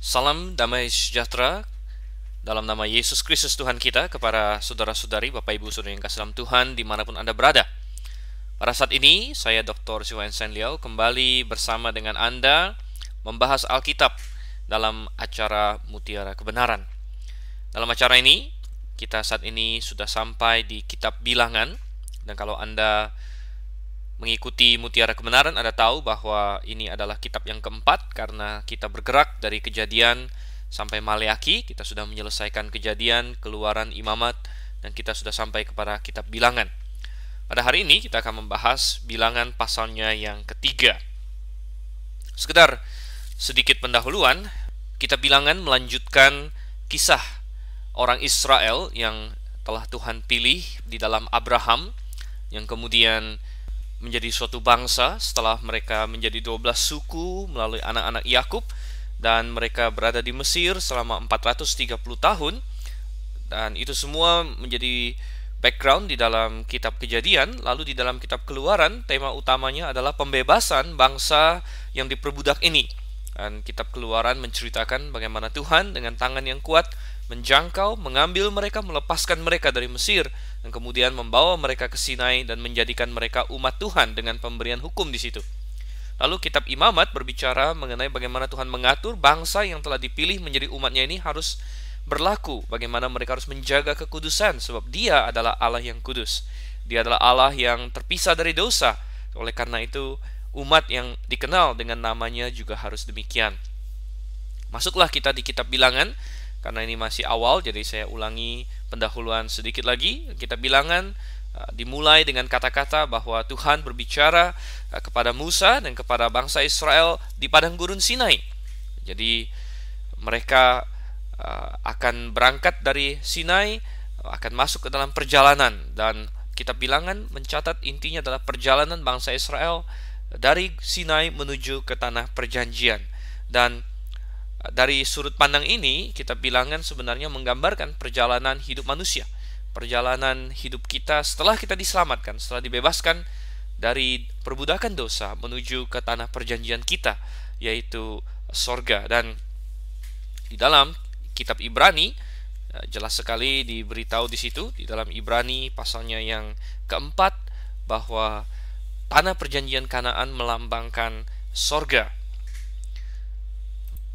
Salam damai sejahtera dalam nama Yesus Kristus Tuhan kita kepada saudara-saudari, Bapak Ibu Saudara yang kasih dalam Tuhan dimanapun Anda berada. Pada saat ini, saya Dr. Siwan Sen Liao kembali bersama dengan Anda membahas Alkitab dalam acara Mutiara Kebenaran. Dalam acara ini, kita saat ini sudah sampai di Kitab Bilangan, dan kalau Anda mengikuti Mutiara Kebenaran, Anda tahu bahwa ini adalah kitab yang keempat karena kita bergerak dari Kejadian sampai Maleakhi. Kita sudah menyelesaikan Kejadian, Keluaran, Imamat, dan kita sudah sampai kepada kitab Bilangan. Pada hari ini kita akan membahas Bilangan pasalnya yang ketiga. Sekedar sedikit pendahuluan, kitab Bilangan melanjutkan kisah orang Israel yang telah Tuhan pilih di dalam Abraham, yang kemudian menjadi suatu bangsa setelah mereka menjadi 12 suku melalui anak-anak Yakub, dan mereka berada di Mesir selama 430 tahun. Dan itu semua menjadi background di dalam kitab Kejadian. Lalu di dalam kitab Keluaran, tema utamanya adalah pembebasan bangsa yang diperbudak ini. Dan kitab Keluaran menceritakan bagaimana Tuhan dengan tangan yang kuat menjangkau, mengambil mereka, melepaskan mereka dari Mesir, dan kemudian membawa mereka ke Sinai dan menjadikan mereka umat Tuhan dengan pemberian hukum di situ. Lalu kitab Imamat berbicara mengenai bagaimana Tuhan mengatur bangsa yang telah dipilih menjadi umatnya ini harus berlaku, bagaimana mereka harus menjaga kekudusan, sebab Dia adalah Allah yang kudus. Dia adalah Allah yang terpisah dari dosa. Oleh karena itu, umat yang dikenal dengan namanya juga harus demikian. Masuklah kita di kitab Bilangan. Karena ini masih awal, jadi saya ulangi pendahuluan sedikit lagi. Kitab Bilangan dimulai dengan kata-kata bahwa Tuhan berbicara kepada Musa dan kepada bangsa Israel di padang gurun Sinai. Jadi mereka akan berangkat dari Sinai, akan masuk ke dalam perjalanan, dan kitab Bilangan mencatat intinya adalah perjalanan bangsa Israel dari Sinai menuju ke tanah perjanjian. Dan dari sudut pandang ini, kitab Bilangan sebenarnya menggambarkan perjalanan hidup manusia, perjalanan hidup kita setelah kita diselamatkan, setelah dibebaskan dari perbudakan dosa menuju ke tanah perjanjian kita, yaitu sorga. Dan di dalam kitab Ibrani jelas sekali diberitahu di situ, di dalam Ibrani pasalnya yang keempat, bahwa tanah perjanjian Kanaan melambangkan sorga.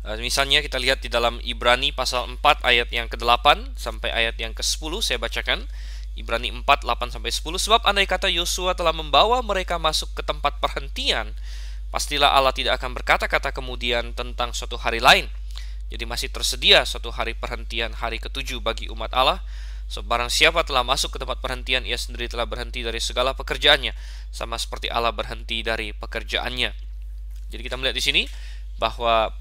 Misalnya kita lihat di dalam Ibrani pasal 4 ayat yang ke-8 sampai ayat yang ke-10, saya bacakan. Ibrani 4, 8 sampai 10. Sebab andai kata Yosua telah membawa mereka masuk ke tempat perhentian, pastilah Allah tidak akan berkata-kata kemudian tentang suatu hari lain. Jadi masih tersedia suatu hari perhentian, hari ke-7 bagi umat Allah. So, barang siapa telah masuk ke tempat perhentian, ia sendiri telah berhenti dari segala pekerjaannya, sama seperti Allah berhenti dari pekerjaannya. Jadi kita melihat di sini bahwa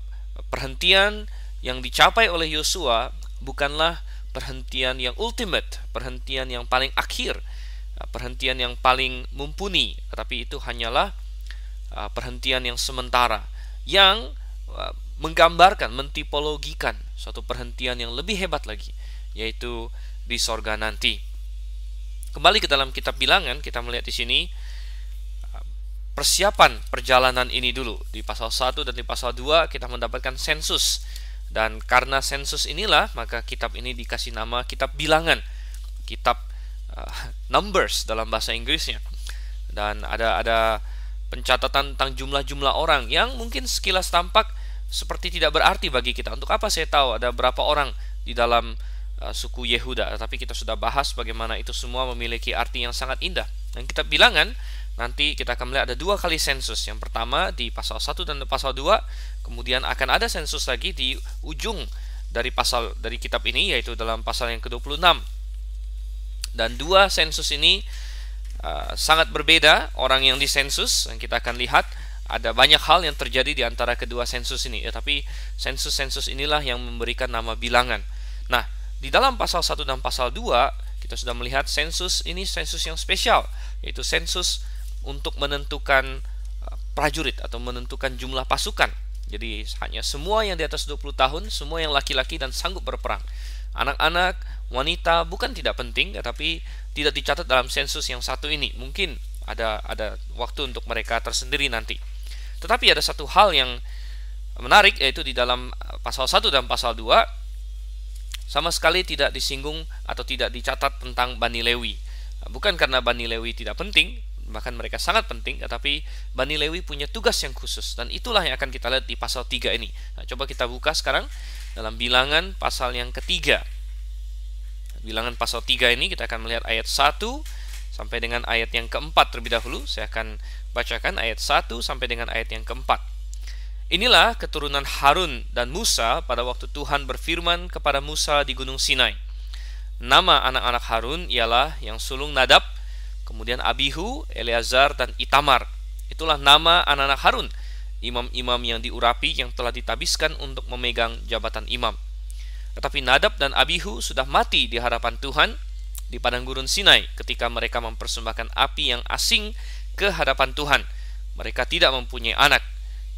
perhentian yang dicapai oleh Yosua bukanlah perhentian yang ultimate, perhentian yang paling akhir, perhentian yang paling mumpuni, tetapi itu hanyalah perhentian yang sementara, yang menggambarkan, mentipologikan suatu perhentian yang lebih hebat lagi, yaitu di sorga nanti. Kembali ke dalam kitab Bilangan, kita melihat di sini persiapan perjalanan ini dulu. Di pasal 1 dan di pasal 2 kita mendapatkan sensus. Dan karena sensus inilah, maka kitab ini dikasih nama kitab Bilangan, kitab numbers dalam bahasa Inggrisnya. Dan ada pencatatan tentang jumlah-jumlah orang yang mungkin sekilas tampak seperti tidak berarti bagi kita. Untuk apa saya tahu ada berapa orang di dalam suku Yehuda? Tapi kita sudah bahas bagaimana itu semua memiliki arti yang sangat indah. Dan kitab Bilangan nanti kita akan melihat ada 2 kali sensus. Yang pertama di pasal 1 dan pasal 2, kemudian akan ada sensus lagi di ujung dari kitab ini, yaitu dalam pasal yang ke-26. Dan 2 sensus ini sangat berbeda orang yang disensus, dan kita akan lihat ada banyak hal yang terjadi di antara kedua sensus ini. Tapi sensus-sensus inilah yang memberikan nama Bilangan. Nah, di dalam pasal 1 dan pasal 2 kita sudah melihat sensus ini sensus yang spesial, yaitu sensus untuk menentukan prajurit atau menentukan jumlah pasukan. Jadi hanya semua yang di atas 20 tahun, semua yang laki-laki dan sanggup berperang. Anak-anak, wanita bukan tidak penting, tetapi tidak dicatat dalam sensus yang satu ini. Mungkin ada waktu untuk mereka tersendiri nanti. Tetapi ada satu hal yang menarik, yaitu di dalam pasal 1 dan pasal 2 sama sekali tidak disinggung atau tidak dicatat tentang Bani Lewi. Bukan karena Bani Lewi tidak penting, bahkan mereka sangat penting, tetapi Bani Lewi punya tugas yang khusus, dan itulah yang akan kita lihat di pasal 3 ini. Nah, coba kita buka sekarang dalam Bilangan pasal yang ketiga. Bilangan pasal 3 ini kita akan melihat ayat 1 sampai dengan ayat yang keempat terlebih dahulu. Saya akan bacakan ayat 1 sampai dengan ayat yang keempat. Inilah keturunan Harun dan Musa pada waktu Tuhan berfirman kepada Musa di Gunung Sinai. Nama anak-anak Harun ialah yang sulung Nadab, kemudian Abihu, Eleazar, dan Itamar. Itulah nama anak-anak Harun, imam-imam yang diurapi yang telah ditabiskan untuk memegang jabatan imam. Tetapi Nadab dan Abihu sudah mati di hadapan Tuhan di padang gurun Sinai ketika mereka mempersembahkan api yang asing ke hadapan Tuhan. Mereka tidak mempunyai anak.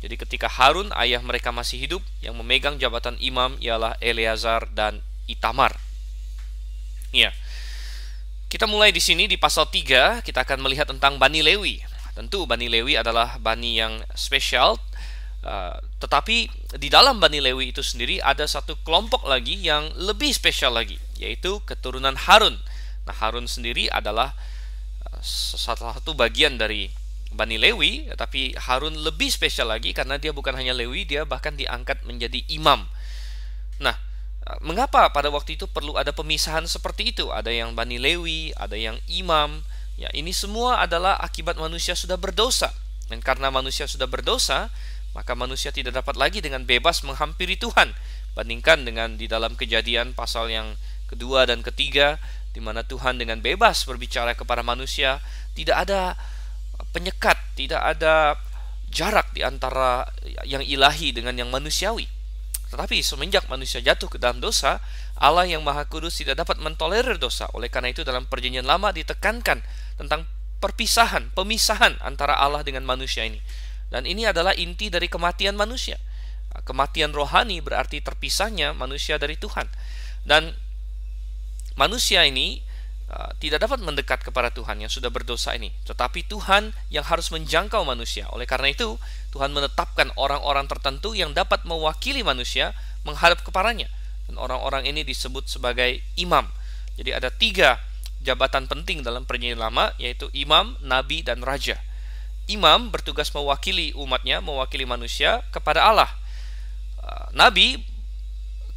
Jadi ketika Harun ayah mereka masih hidup, yang memegang jabatan imam ialah Eleazar dan Itamar. Ya. Kita mulai di sini di pasal 3, kita akan melihat tentang Bani Lewi. Tentu Bani Lewi adalah bani yang spesial, tetapi di dalam Bani Lewi itu sendiri ada satu kelompok lagi yang lebih spesial lagi, yaitu keturunan Harun. Nah, Harun sendiri adalah salah satu bagian dari Bani Lewi, tapi Harun lebih spesial lagi karena dia bukan hanya Lewi, dia bahkan diangkat menjadi imam. Nah, mengapa pada waktu itu perlu ada pemisahan seperti itu? Ada yang Bani Lewi, ada yang imam. Ya, ini semua adalah akibat manusia sudah berdosa. Dan karena manusia sudah berdosa, maka manusia tidak dapat lagi dengan bebas menghampiri Tuhan. Bandingkan dengan di dalam Kejadian pasal yang kedua dan ketiga, di mana Tuhan dengan bebas berbicara kepada manusia, tidak ada penyekat, tidak ada jarak di antara yang ilahi dengan yang manusiawi. Tetapi semenjak manusia jatuh ke dalam dosa, Allah yang Maha Kudus tidak dapat mentolerir dosa. Oleh karena itu dalam Perjanjian Lama ditekankan tentang pemisahan antara Allah dengan manusia ini. Dan ini adalah inti dari kematian manusia. Kematian rohani berarti terpisahnya manusia dari Tuhan. Dan manusia ini tidak dapat mendekat kepada Tuhan yang sudah berdosa ini. Tetapi Tuhan yang harus menjangkau manusia. Oleh karena itu, Tuhan menetapkan orang-orang tertentu yang dapat mewakili manusia menghadap kepadanya. Dan orang-orang ini disebut sebagai imam. Jadi ada 3 jabatan penting dalam Perjanjian Lama, yaitu imam, nabi, dan raja. Imam bertugas mewakili umatnya, mewakili manusia kepada Allah. Nabi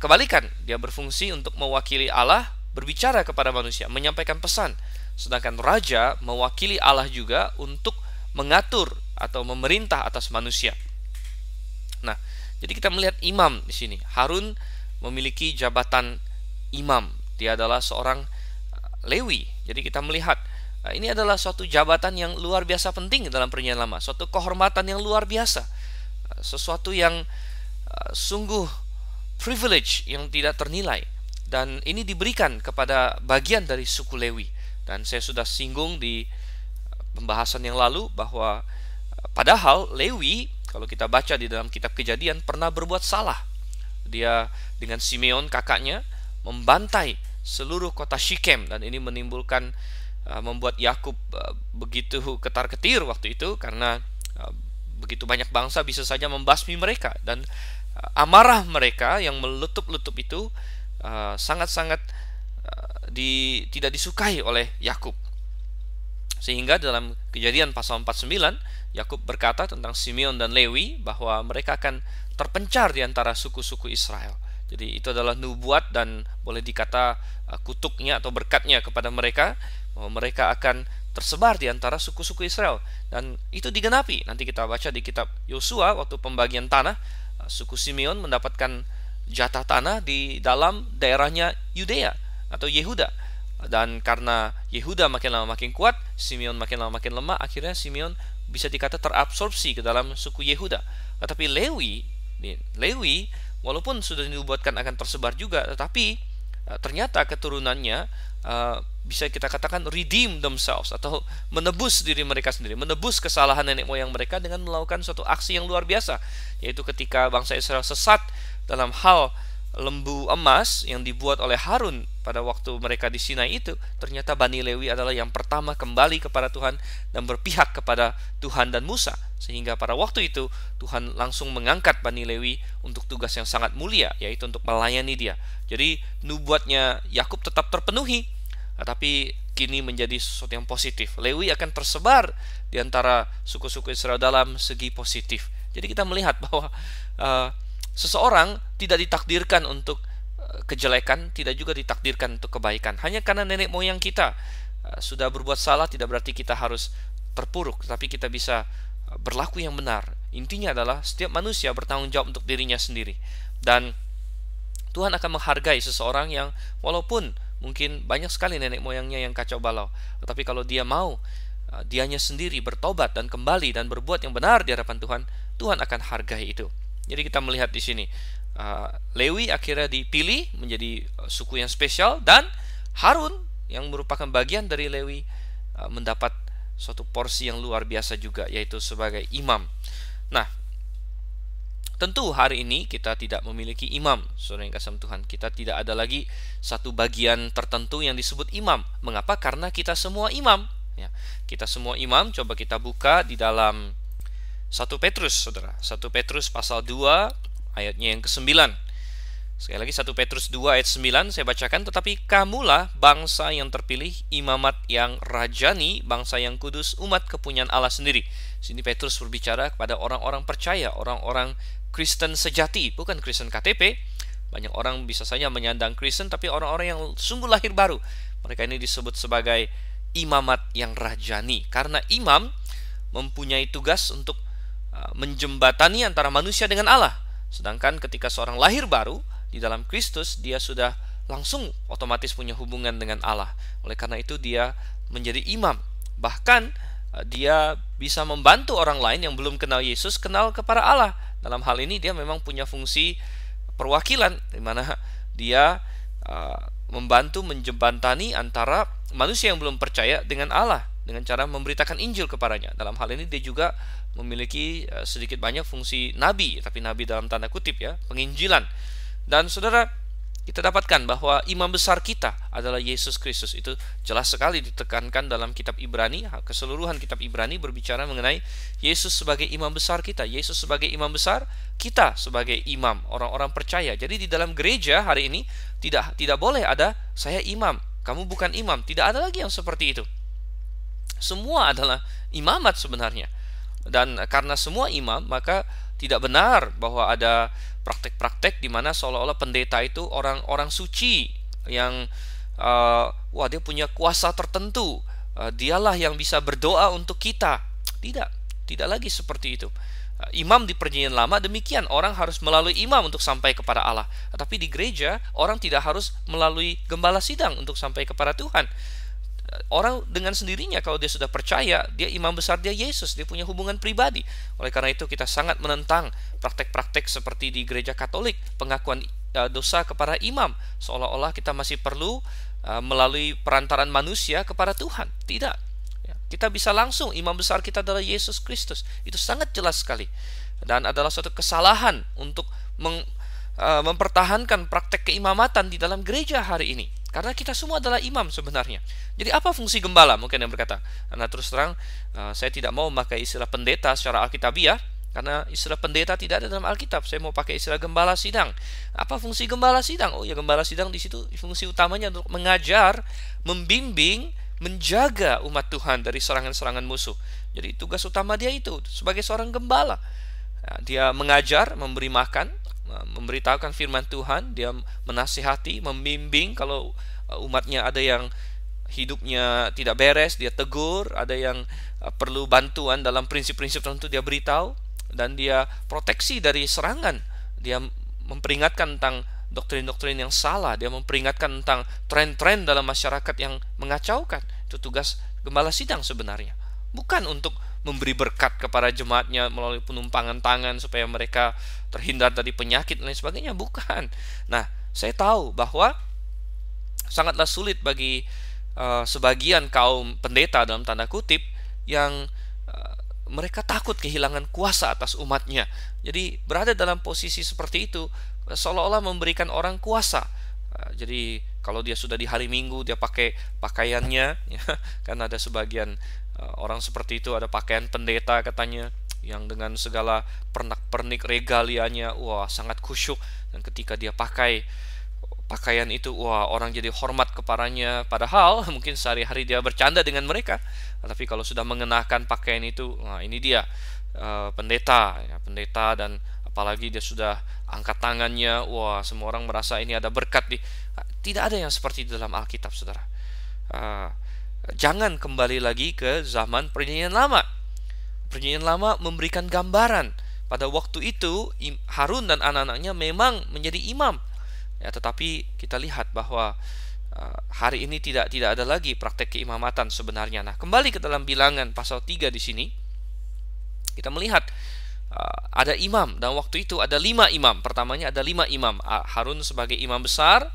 kebalikan, dia berfungsi untuk mewakili Allah, berbicara kepada manusia, menyampaikan pesan. Sedangkan raja mewakili Allah juga untuk mengatur atau memerintah atas manusia. Nah, jadi kita melihat imam di sini. Harun memiliki jabatan imam. Dia adalah seorang Lewi. Jadi kita melihat ini adalah suatu jabatan yang luar biasa penting dalam Perjanjian Lama, suatu kehormatan yang luar biasa, sesuatu yang sungguh privilege yang tidak ternilai. Dan ini diberikan kepada bagian dari suku Lewi. Dan saya sudah singgung di pembahasan yang lalu bahwa padahal Lewi, kalau kita baca di dalam kitab Kejadian, pernah berbuat salah. Dia dengan Simeon kakaknya membantai seluruh kota Shikem, dan ini menimbulkan membuat Yakub begitu ketar-ketir waktu itu, karena begitu banyak bangsa bisa saja membasmi mereka, dan amarah mereka yang meletup-letup itu sangat-sangat tidak disukai oleh Yakub. Sehingga dalam Kejadian pasal 49, Yakub berkata tentang Simeon dan Lewi bahwa mereka akan terpencar di antara suku-suku Israel. Jadi itu adalah nubuat dan boleh dikata kutuknya atau berkatnya kepada mereka, bahwa mereka akan tersebar di antara suku-suku Israel. Dan itu digenapi. Nanti kita baca di kitab Yosua waktu pembagian tanah, suku Simeon mendapatkan jatah tanah di dalam daerahnya Yudea atau Yehuda. Dan karena Yehuda makin lama makin kuat, Simeon makin lama makin lemah, akhirnya Simeon bisa dikata terabsorpsi ke dalam suku Yehuda. Tetapi Lewi walaupun sudah dinubuatkan akan tersebar juga, tetapi ternyata keturunannya bisa kita katakan redeem themselves, atau menebus diri mereka sendiri, menebus kesalahan nenek moyang mereka dengan melakukan suatu aksi yang luar biasa, yaitu ketika bangsa Israel sesat dalam hal lembu emas yang dibuat oleh Harun pada waktu mereka di Sinai itu, ternyata Bani Lewi adalah yang pertama kembali kepada Tuhan dan berpihak kepada Tuhan dan Musa. Sehingga pada waktu itu Tuhan langsung mengangkat Bani Lewi untuk tugas yang sangat mulia, yaitu untuk melayani dia. Jadi nubuatnya Yakub tetap terpenuhi, tapi kini menjadi sesuatu yang positif. Lewi akan tersebar di antara suku-suku Israel dalam segi positif. Jadi kita melihat bahwa seseorang tidak ditakdirkan untuk kejelekan, tidak juga ditakdirkan untuk kebaikan. Hanya karena nenek moyang kita sudah berbuat salah, tidak berarti kita harus terpuruk, tetapi kita bisa berlaku yang benar. Intinya adalah setiap manusia bertanggung jawab untuk dirinya sendiri, dan Tuhan akan menghargai seseorang yang walaupun mungkin banyak sekali nenek moyangnya yang kacau balau, tetapi kalau dia mau dianya sendiri bertobat dan kembali dan berbuat yang benar di hadapan Tuhan, Tuhan akan hargai itu. Jadi kita melihat di sini Lewi akhirnya dipilih menjadi suku yang spesial, dan Harun yang merupakan bagian dari Lewi mendapat suatu porsi yang luar biasa juga, yaitu sebagai imam. Nah, tentu hari ini kita tidak memiliki imam, saudara yang kasih Tuhan. Kita tidak ada lagi satu bagian tertentu yang disebut imam. Mengapa? Karena kita semua imam. Ya, kita semua imam. Coba kita buka di dalam 1 Petrus, saudara. 1 Petrus pasal 2 ayatnya yang ke-9. Sekali lagi 1 Petrus 2 ayat 9 saya bacakan. Tetapi kamulah bangsa yang terpilih, imamat yang rajani, bangsa yang kudus, umat kepunyaan Allah sendiri. Sini Petrus berbicara kepada orang-orang percaya, orang-orang Kristen sejati, bukan Kristen KTP. Banyak orang bisa saja menyandang Kristen, tapi orang-orang yang sungguh lahir baru, mereka ini disebut sebagai imamat yang rajani. Karena imam mempunyai tugas untuk menjembatani antara manusia dengan Allah. Sedangkan ketika seorang lahir baru di dalam Kristus, dia sudah langsung otomatis punya hubungan dengan Allah. Oleh karena itu dia menjadi imam. Bahkan dia bisa membantu orang lain yang belum kenal Yesus kenal kepada Allah. Dalam hal ini dia memang punya fungsi perwakilan, di mana dia membantu menjembatani antara manusia yang belum percaya dengan Allah dengan cara memberitakan Injil kepadanya. Dalam hal ini dia juga memiliki sedikit banyak fungsi nabi, tapi nabi dalam tanda kutip ya, penginjilan. Dan saudara, kita dapatkan bahwa imam besar kita adalah Yesus Kristus. Itu jelas sekali ditekankan dalam kitab Ibrani. Keseluruhan kitab Ibrani berbicara mengenai Yesus sebagai imam besar kita. Yesus sebagai imam besar, kita sebagai imam, orang-orang percaya. Jadi di dalam gereja hari ini tidak boleh ada saya imam, kamu bukan imam. Tidak ada lagi yang seperti itu. Semua adalah imamat sebenarnya. Dan karena semua imam, maka tidak benar bahwa ada praktek-praktek di mana seolah-olah pendeta itu orang-orang suci yang dia punya kuasa tertentu, dialah yang bisa berdoa untuk kita. Tidak lagi seperti itu. Imam di perjanjian lama demikian, orang harus melalui imam untuk sampai kepada Allah. Tetapi di gereja orang tidak harus melalui gembala sidang untuk sampai kepada Tuhan. Orang dengan sendirinya kalau dia sudah percaya, dia imam besar, dia Yesus, dia punya hubungan pribadi. Oleh karena itu kita sangat menentang praktek-praktek seperti di gereja Katolik, pengakuan dosa kepada imam, seolah-olah kita masih perlu melalui perantaran manusia kepada Tuhan. Tidak, kita bisa langsung, imam besar kita adalah Yesus Kristus. Itu sangat jelas sekali, dan adalah suatu kesalahan untuk mempertahankan praktek keimamatan di dalam gereja hari ini. Karena kita semua adalah imam sebenarnya. Jadi apa fungsi gembala? Mungkin yang berkata, karena terus terang saya tidak mau memakai istilah pendeta secara alkitabiah, karena istilah pendeta tidak ada dalam Alkitab. Saya mau pakai istilah gembala sidang. Apa fungsi gembala sidang? Oh ya, gembala sidang di situ fungsi utamanya untuk mengajar, membimbing, menjaga umat Tuhan dari serangan-serangan musuh. Jadi tugas utama dia itu sebagai seorang gembala. Dia mengajar, memberi makan, memberitahukan firman Tuhan, dia menasihati, membimbing. Kalau umatnya ada yang hidupnya tidak beres, dia tegur. Ada yang perlu bantuan dalam prinsip-prinsip tertentu, dia beritahu. Dan dia proteksi dari serangan. Dia memperingatkan tentang doktrin-doktrin yang salah. Dia memperingatkan tentang tren-tren dalam masyarakat yang mengacaukan. Itu tugas gembala sidang sebenarnya. Bukan untuk memberi berkat kepada jemaatnya melalui penumpangan tangan supaya mereka terhindar dari penyakit dan lain sebagainya. Bukan. Nah, saya tahu bahwa sangatlah sulit bagi sebagian kaum pendeta dalam tanda kutip yang mereka takut kehilangan kuasa atas umatnya. Jadi berada dalam posisi seperti itu seolah-olah memberikan orang kuasa. Jadi Kalau dia sudah di hari Minggu, dia pakai pakaiannya, ya. Kan ada sebagian orang seperti itu, ada pakaian pendeta katanya, yang dengan segala pernak-pernik regalianya, wah sangat khusyuk. Dan ketika dia pakai pakaian itu, wah orang jadi hormat kepadanya. Padahal mungkin sehari-hari dia bercanda dengan mereka, tapi kalau sudah mengenakan pakaian itu, nah ini dia pendeta, ya, pendeta. Dan apalagi dia sudah angkat tangannya, wah semua orang merasa ini ada berkat di. Tidak ada yang seperti di dalam Alkitab, saudara. Jangan kembali lagi ke zaman Perjanjian Lama. Perjanjian Lama memberikan gambaran pada waktu itu Harun dan anak-anaknya memang menjadi imam, ya, tetapi kita lihat bahwa hari ini tidak ada lagi praktek keimamatan sebenarnya. Nah, kembali ke dalam Bilangan pasal 3 di sini, kita melihat ada imam, dan waktu itu ada 5 imam. Pertamanya ada 5 imam. Harun sebagai imam besar,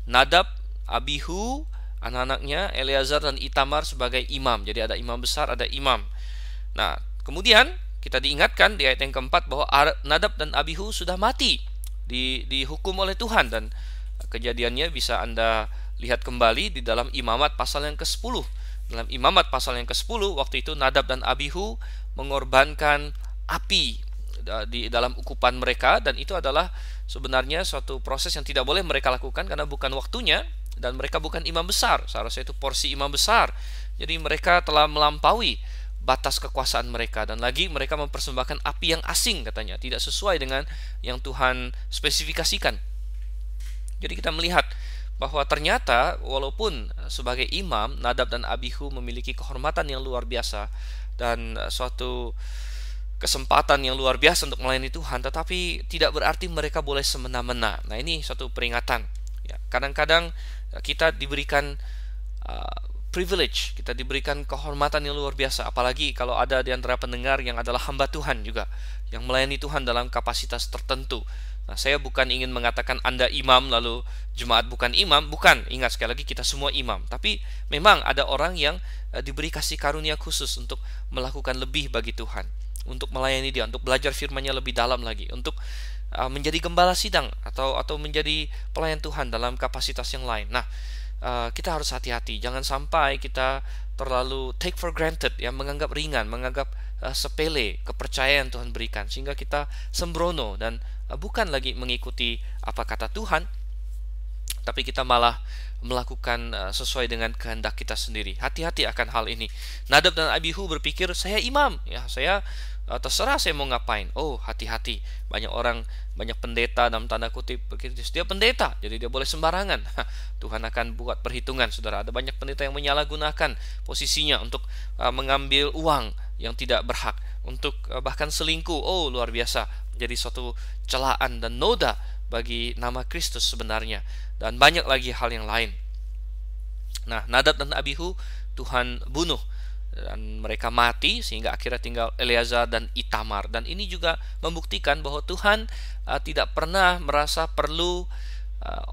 Nadab, Abihu, anak-anaknya Eleazar dan Itamar sebagai imam. Jadi ada imam besar, ada imam. Nah, kemudian kita diingatkan di ayat yang keempat bahwa Nadab dan Abihu sudah mati, dihukum oleh Tuhan. Dan kejadiannya bisa Anda lihat kembali di dalam Imamat pasal yang ke-10. Dalam Imamat pasal yang ke-10, waktu itu Nadab dan Abihu mengorbankan api di dalam ukupan mereka, dan itu adalah sebenarnya suatu proses yang tidak boleh mereka lakukan karena bukan waktunya, dan mereka bukan imam besar. Seharusnya itu porsi imam besar. Jadi mereka telah melampaui batas kekuasaan mereka, dan lagi mereka mempersembahkan api yang asing, katanya tidak sesuai dengan yang Tuhan spesifikasikan. Jadi kita melihat bahwa ternyata walaupun sebagai imam, Nadab dan Abihu memiliki kehormatan yang luar biasa dan suatu kesempatan yang luar biasa untuk melayani Tuhan, tetapi tidak berarti mereka boleh semena-mena. Nah, ini suatu peringatan, ya. Kadang-kadang kita diberikan privilege, kita diberikan kehormatan yang luar biasa, apalagi kalau ada di antara pendengar yang adalah hamba Tuhan juga, yang melayani Tuhan dalam kapasitas tertentu. Nah, saya bukan ingin mengatakan Anda imam lalu jemaat bukan imam, bukan. Ingat, sekali lagi kita semua imam. Tapi memang ada orang yang diberi kasih karunia khusus untuk melakukan lebih bagi Tuhan, untuk melayani Dia, untuk belajar firman-Nya lebih dalam lagi, untuk menjadi gembala sidang atau menjadi pelayan Tuhan dalam kapasitas yang lain. Nah, kita harus hati-hati, jangan sampai kita terlalu take for granted, ya, menganggap ringan, menganggap sepele kepercayaan Tuhan berikan, sehingga kita sembrono dan bukan lagi mengikuti apa kata Tuhan, tapi kita malah melakukan sesuai dengan kehendak kita sendiri. Hati-hati akan hal ini. Nadab dan Abihu berpikir, saya imam, ya, saya terserah saya mau ngapain. Oh, hati-hati. Banyak pendeta dalam tanda kutip begitu, dia pendeta, jadi dia boleh sembarangan. Tuhan akan buat perhitungan, saudara. Ada banyak pendeta yang menyalahgunakan posisinya untuk mengambil uang yang tidak berhak, untuk bahkan selingkuh. Oh, luar biasa. Jadi suatu celaan dan noda bagi nama Kristus sebenarnya, dan banyak lagi hal yang lain. Nah, Nadab dan Abihu Tuhan bunuh, dan mereka mati, sehingga akhirnya tinggal Eleazar dan Itamar. Dan ini juga membuktikan bahwa Tuhan tidak pernah merasa perlu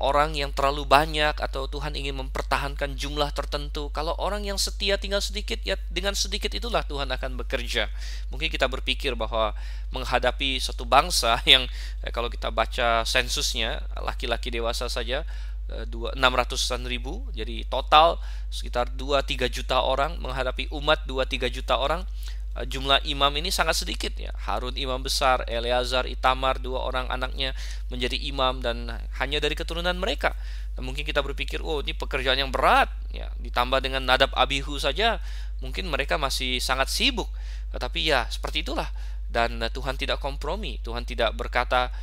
orang yang terlalu banyak, atau Tuhan ingin mempertahankan jumlah tertentu. Kalau orang yang setia tinggal sedikit, ya dengan sedikit itulah Tuhan akan bekerja. Mungkin kita berpikir bahwa menghadapi suatu bangsa yang kalau kita baca sensusnya, laki-laki dewasa saja 600-an ribu, jadi total sekitar 2-3 juta orang, menghadapi umat 2-3 juta orang. Jumlah imam ini sangat sedikit, ya. Harun imam besar, Eleazar, Itamar, 2 orang anaknya menjadi imam, dan hanya dari keturunan mereka. Dan mungkin kita berpikir, oh ini pekerjaan yang berat, ya. Ditambah dengan Nadab Abihu saja, mungkin mereka masih sangat sibuk. Tetapi ya seperti itulah. Dan Tuhan tidak kompromi. Tuhan tidak berkata,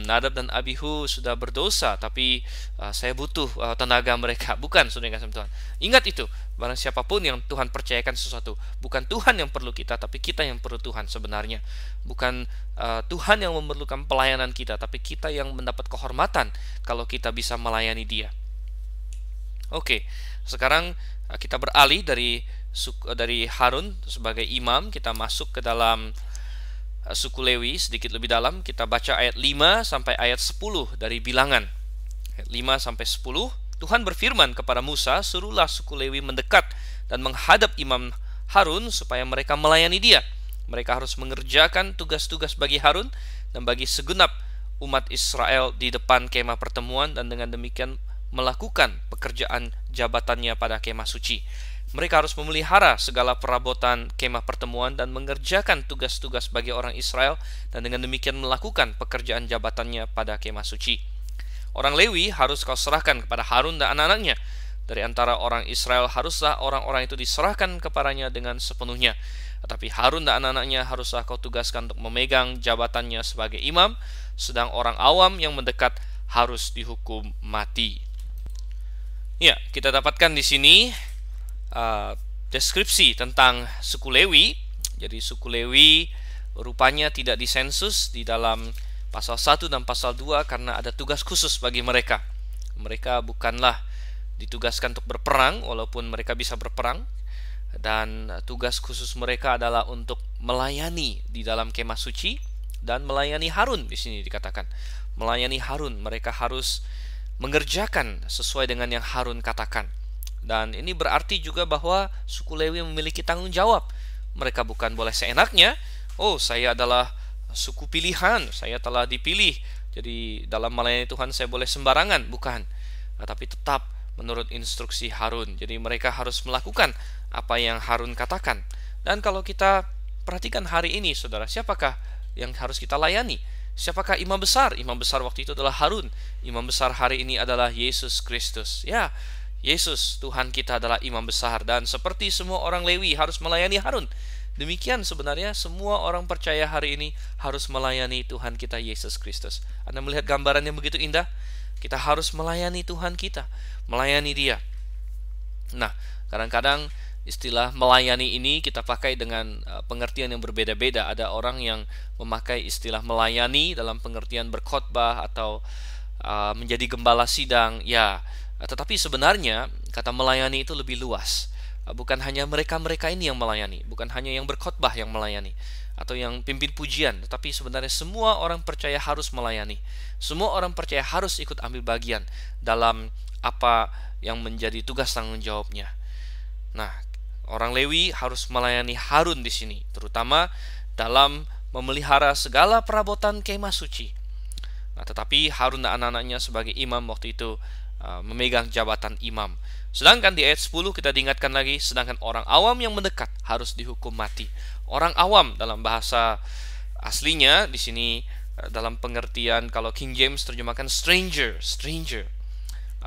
Nadab dan Abihu sudah berdosa, tapi saya butuh tenaga mereka. Bukan, saudara yang kasih Tuhan. Ingat itu, barang siapapun yang Tuhan percayakan sesuatu, bukan Tuhan yang perlu kita, tapi kita yang perlu Tuhan sebenarnya. Bukan Tuhan yang memerlukan pelayanan kita, tapi kita yang mendapat kehormatan kalau kita bisa melayani Dia. Oke, sekarang kita beralih dari Harun sebagai imam, kita masuk ke dalam suku Lewi sedikit lebih dalam. Kita baca ayat 5 sampai ayat 10 dari Bilangan. Ayat 5 sampai 10, Tuhan berfirman kepada Musa, suruhlah suku Lewi mendekat dan menghadap imam Harun supaya mereka melayani dia. Mereka harus mengerjakan tugas-tugas bagi Harun dan bagi segenap umat Israel di depan kemah pertemuan, dan dengan demikian melakukan pekerjaan jabatannya pada kemah suci. Mereka harus memelihara segala perabotan kemah pertemuan dan mengerjakan tugas-tugas bagi orang Israel, dan dengan demikian melakukan pekerjaan jabatannya pada kemah suci. Orang Lewi harus kau serahkan kepada Harun dan anak-anaknya. Dari antara orang Israel haruslah orang-orang itu diserahkan kepadanya dengan sepenuhnya. Tetapi Harun dan anak-anaknya haruslah kau tugaskan untuk memegang jabatannya sebagai imam, sedang orang awam yang mendekat harus dihukum mati. Ya, kita dapatkan di sini deskripsi tentang suku Lewi. Jadi suku Lewi rupanya tidak disensus di dalam pasal 1 dan pasal 2 karena ada tugas khusus bagi mereka. Mereka bukanlah ditugaskan untuk berperang, walaupun mereka bisa berperang, dan tugas khusus mereka adalah untuk melayani di dalam kemah suci dan melayani Harun. Di sini dikatakan melayani Harun. Mereka harus mengerjakan sesuai dengan yang Harun katakan. Dan ini berarti juga bahwa suku Lewi memiliki tanggung jawab. Mereka bukan boleh seenaknya, oh saya adalah suku pilihan, saya telah dipilih, jadi dalam melayani Tuhan saya boleh sembarangan. Bukan, tapi tetap menurut instruksi Harun. Jadi mereka harus melakukan apa yang Harun katakan. Dan kalau kita perhatikan hari ini, saudara, siapakah yang harus kita layani? Siapakah imam besar? Imam besar waktu itu adalah Harun. Imam besar hari ini adalah Yesus Kristus. Ya, Yesus Tuhan kita adalah imam besar, dan seperti semua orang Lewi harus melayani Harun, demikian sebenarnya semua orang percaya hari ini harus melayani Tuhan kita Yesus Kristus. Anda melihat gambaran yang begitu indah? Kita harus melayani Tuhan kita, melayani Dia. Nah, kadang-kadang istilah melayani ini kita pakai dengan pengertian yang berbeda-beda. Ada orang yang memakai istilah melayani dalam pengertian berkhotbah atau menjadi gembala sidang. Ya, tetapi sebenarnya kata melayani itu lebih luas. Bukan hanya mereka-mereka ini yang melayani, bukan hanya yang berkhotbah yang melayani atau yang pimpin pujian, tetapi sebenarnya semua orang percaya harus melayani. Semua orang percaya harus ikut ambil bagian dalam apa yang menjadi tugas tanggung jawabnya. Nah, orang Lewi harus melayani Harun di sini, terutama dalam memelihara segala perabotan kemah suci. Nah, tetapi Harun dan anak-anaknya sebagai imam waktu itu memegang jabatan imam. Sedangkan di ayat 10 kita diingatkan lagi, sedangkan orang awam yang mendekat harus dihukum mati. Orang awam dalam bahasa aslinya di sini dalam pengertian, kalau King James terjemahkan stranger,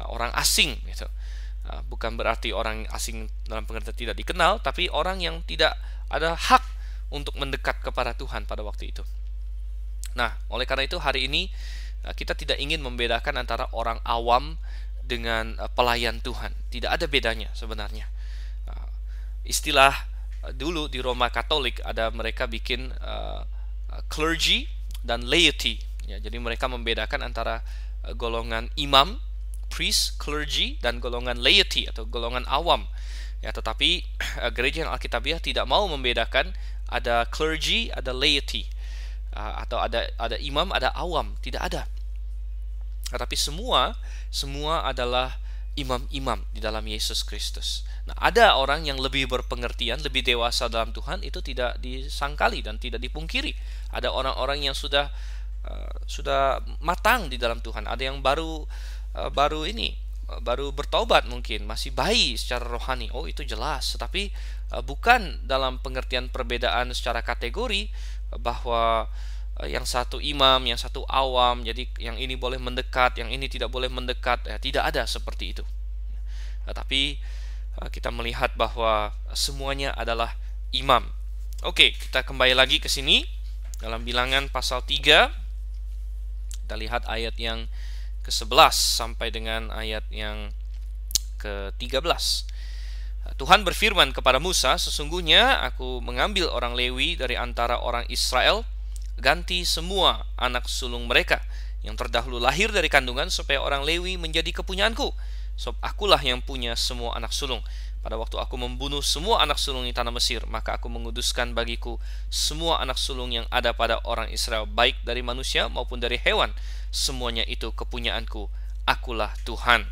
orang asing gitu. Bukan berarti orang asing dalam pengertian tidak dikenal, tapi orang yang tidak ada hak untuk mendekat kepada Tuhan pada waktu itu. Nah, oleh karena itu hari ini kita tidak ingin membedakan antara orang awam dengan pelayan Tuhan. Tidak ada bedanya sebenarnya. Istilah dulu di Roma Katolik ada mereka bikin clergy dan laity. Ya, jadi mereka membedakan antara golongan imam, priest, clergy, dan golongan laity atau golongan awam. Ya, tetapi gereja yang Alkitabiah tidak mau membedakan ada clergy, ada laity, atau ada imam, ada awam. Tidak ada. Tetapi semua adalah imam-imam di dalam Yesus Kristus. Nah, ada orang yang lebih berpengertian, lebih dewasa dalam Tuhan, itu tidak disangkali dan tidak dipungkiri. Ada orang-orang yang sudah matang di dalam Tuhan. Ada yang baru bertobat, mungkin masih bayi secara rohani. Oh, itu jelas. Tetapi bukan dalam pengertian perbedaan secara kategori bahwa yang satu imam, yang satu awam, jadi yang ini boleh mendekat, yang ini tidak boleh mendekat. Tidak ada seperti itu. Tapi kita melihat bahwa semuanya adalah imam. Oke, kita kembali lagi ke sini dalam Bilangan pasal 3. Kita lihat ayat yang ke-11 sampai dengan ayat yang ke-13. Tuhan berfirman kepada Musa, sesungguhnya aku mengambil orang Lewi dari antara orang Israel, ganti semua anak sulung mereka yang terdahulu lahir dari kandungan, supaya orang Lewi menjadi kepunyaanku. Sebab akulah yang punya semua anak sulung. Pada waktu aku membunuh semua anak sulung di tanah Mesir, maka aku menguduskan bagiku semua anak sulung yang ada pada orang Israel, baik dari manusia maupun dari hewan. Semuanya itu kepunyaanku. Akulah Tuhan.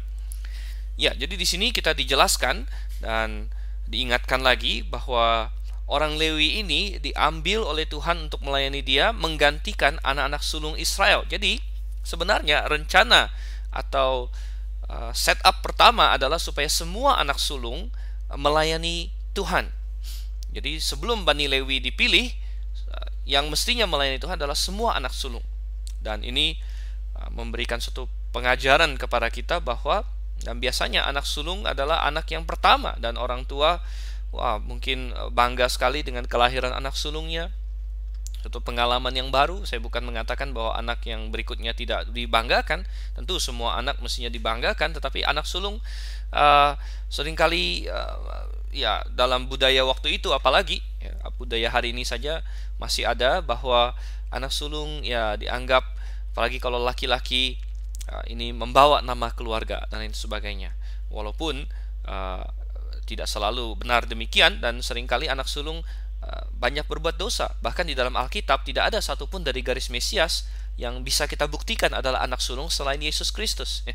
Ya, jadi di sini kita dijelaskan dan diingatkan lagi bahwa orang Lewi ini diambil oleh Tuhan untuk melayani Dia, menggantikan anak-anak sulung Israel. Jadi sebenarnya rencana atau setup pertama adalah supaya semua anak sulung melayani Tuhan. Jadi sebelum Bani Lewi dipilih, yang mestinya melayani Tuhan adalah semua anak sulung. Dan ini memberikan suatu pengajaran kepada kita bahwa dan biasanya anak sulung adalah anak yang pertama, dan orang tua mungkin bangga sekali dengan kelahiran anak sulungnya. Suatu pengalaman yang baru. Saya bukan mengatakan bahwa anak yang berikutnya tidak dibanggakan. Tentu semua anak mestinya dibanggakan, tetapi anak sulung seringkali ya dalam budaya waktu itu, apalagi ya, budaya hari ini saja masih ada bahwa anak sulung ya dianggap, apalagi kalau laki-laki, ini membawa nama keluarga dan lain sebagainya. Walaupun tidak selalu benar demikian, dan seringkali anak sulung banyak berbuat dosa. Bahkan di dalam Alkitab tidak ada satupun dari garis Mesias yang bisa kita buktikan adalah anak sulung selain Yesus Kristus.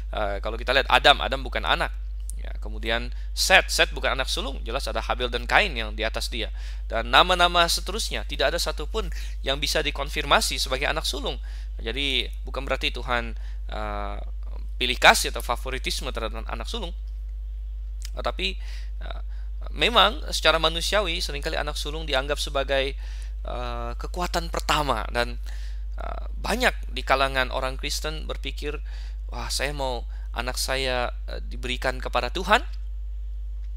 Kalau kita lihat Adam bukan anak. Ya, kemudian Set bukan anak sulung, jelas ada Habil dan Kain yang di atas dia. Dan nama-nama seterusnya tidak ada satupun yang bisa dikonfirmasi sebagai anak sulung. Jadi bukan berarti Tuhan pilih kasih atau favoritisme terhadap anak sulung. Tetapi memang secara manusiawi seringkali anak sulung dianggap sebagai kekuatan pertama, dan banyak di kalangan orang Kristen berpikir, wah, saya mau anak saya diberikan kepada Tuhan,